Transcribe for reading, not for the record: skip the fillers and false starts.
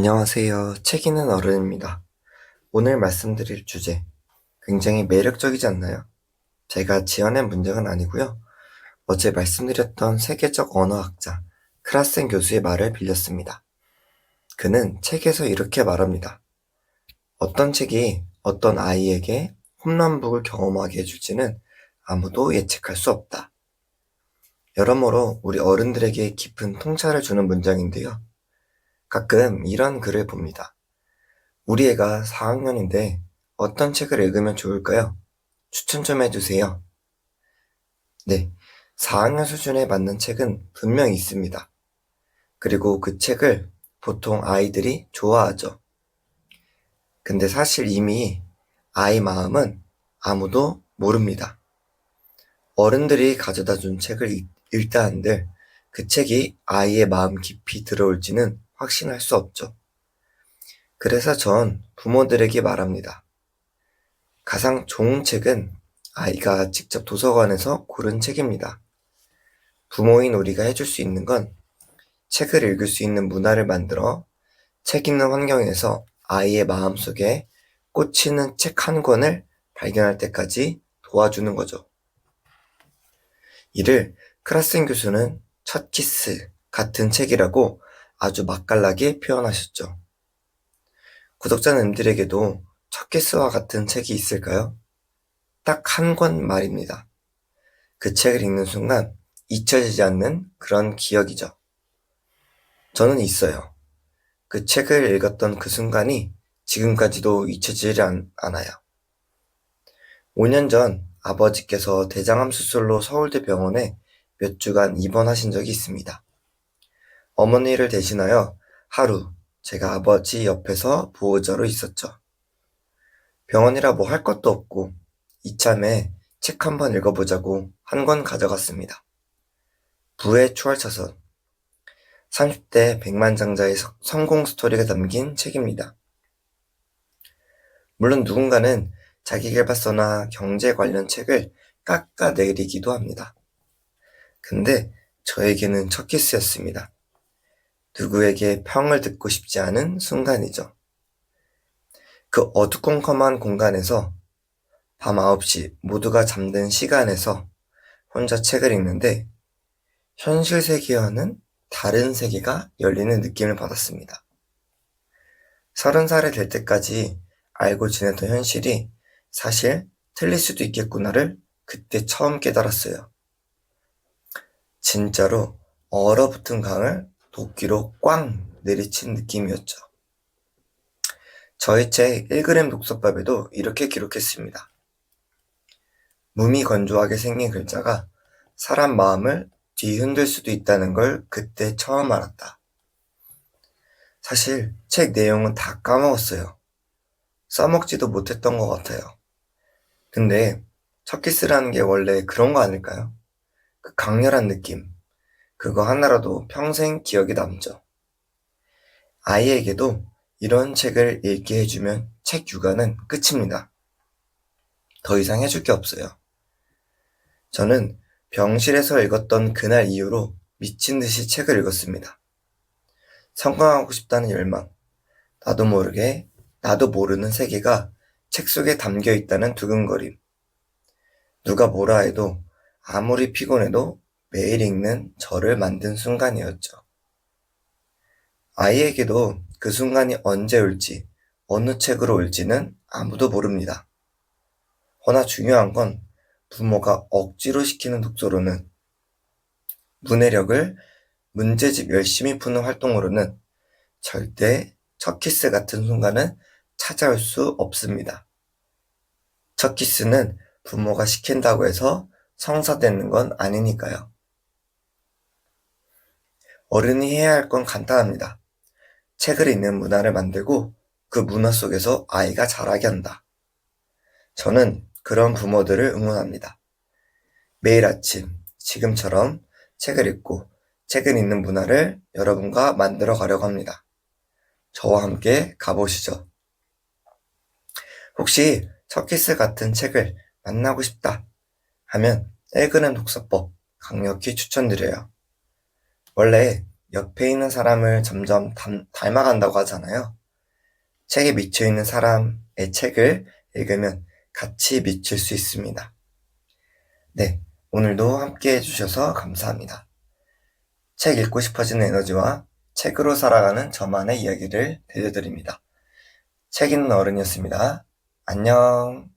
안녕하세요. 책 읽는 어른입니다. 오늘 말씀드릴 주제, 굉장히 매력적이지 않나요? 제가 지어낸 문장은 아니고요. 어제 말씀드렸던 세계적 언어학자 크라센 교수의 말을 빌렸습니다. 그는 책에서 이렇게 말합니다. 어떤 책이 어떤 아이에게 홈런북을 경험하게 해줄지는 아무도 예측할 수 없다. 여러모로 우리 어른들에게 깊은 통찰을 주는 문장인데요. 가끔 이런 글을 봅니다. 우리 애가 4학년인데 어떤 책을 읽으면 좋을까요? 추천 좀 해주세요. 네, 4학년 수준에 맞는 책은 분명히 있습니다. 그리고 그 책을 보통 아이들이 좋아하죠. 근데 사실 이미 아이 마음은 아무도 모릅니다. 어른들이 가져다 준 책을 읽다 한들 그 책이 아이의 마음 깊이 들어올지는 확신할 수 없죠. 그래서 전 부모들에게 말합니다. 가장 좋은 책은 아이가 직접 도서관에서 고른 책입니다. 부모인 우리가 해줄 수 있는 건 책을 읽을 수 있는 문화를 만들어 책 읽는 환경에서 아이의 마음속에 꽂히는 책 한 권을 발견할 때까지 도와주는 거죠. 이를 크라센 교수는 첫 키스 같은 책이라고 아주 맛깔나게 표현하셨죠. 구독자님들에게도 첫 키스와 같은 책이 있을까요? 딱 한 권 말입니다. 그 책을 읽는 순간 잊혀지지 않는 그런 기억이죠. 저는 있어요. 그 책을 읽었던 그 순간이 지금까지도 잊혀지지 않아요. 5년 전 아버지께서 대장암 수술로 서울대 병원에 몇 주간 입원하신 적이 있습니다. 어머니를 대신하여 하루 제가 아버지 옆에서 보호자로 있었죠. 병원이라 뭐 할 것도 없고 이참에 책 한번 읽어보자고 한 권 가져갔습니다. 부의 추월차선 30대 백만장자의 성공 스토리가 담긴 책입니다. 물론 누군가는 자기계발서나 경제 관련 책을 깎아내리기도 합니다. 근데 저에게는 첫 키스였습니다. 누구에게 평을 듣고 싶지 않은 순간이죠. 그 어두컴컴한 공간에서 밤 9시 모두가 잠든 시간에서 혼자 책을 읽는데 현실 세계와는 다른 세계가 열리는 느낌을 받았습니다. 30살이 될 때까지 알고 지냈던 현실이 사실 틀릴 수도 있겠구나를 그때 처음 깨달았어요. 진짜로 얼어붙은 강을 도끼로 꽝 내리친 느낌이었죠. 저희 책 1g 독서법에도 이렇게 기록했습니다. 무미건조하게 생긴 글자가 사람 마음을 뒤흔들 수도 있다는 걸 그때 처음 알았다. 사실 책 내용은 다 까먹었어요. 써먹지도 못했던 것 같아요. 근데 첫 키스라는 게 원래 그런 거 아닐까요? 그 강렬한 느낌, 그거 하나라도 평생 기억에 남죠. 아이에게도 이런 책을 읽게 해주면 책 육아는 끝입니다. 더 이상 해줄 게 없어요. 저는 병실에서 읽었던 그날 이후로 미친 듯이 책을 읽었습니다. 성공하고 싶다는 열망, 나도 모르게 나도 모르는 세계가 책 속에 담겨 있다는 두근거림. 누가 뭐라 해도 아무리 피곤해도 매일 읽는 저를 만든 순간이었죠. 아이에게도 그 순간이 언제 올지, 어느 책으로 올지는 아무도 모릅니다. 허나 중요한 건 부모가 억지로 시키는 독서로는, 문해력을 문제집 열심히 푸는 활동으로는 절대 첫 키스 같은 순간은 찾아올 수 없습니다. 첫 키스는 부모가 시킨다고 해서 성사되는 건 아니니까요. 어른이 해야 할 건 간단합니다. 책을 읽는 문화를 만들고 그 문화 속에서 아이가 자라게 한다. 저는 그런 부모들을 응원합니다. 매일 아침 지금처럼 책을 읽고 책을 읽는 문화를 여러분과 만들어 가려고 합니다. 저와 함께 가보시죠. 혹시 첫 키스 같은 책을 만나고 싶다 하면 1g 독서법 강력히 추천드려요. 원래 옆에 있는 사람을 점점 닮아간다고 하잖아요. 책에 미쳐있는 사람의 책을 읽으면 같이 미칠 수 있습니다. 네, 오늘도 함께 해주셔서 감사합니다. 책 읽고 싶어지는 에너지와 책으로 살아가는 저만의 이야기를 들려드립니다. 책 읽는 어른이었습니다. 안녕.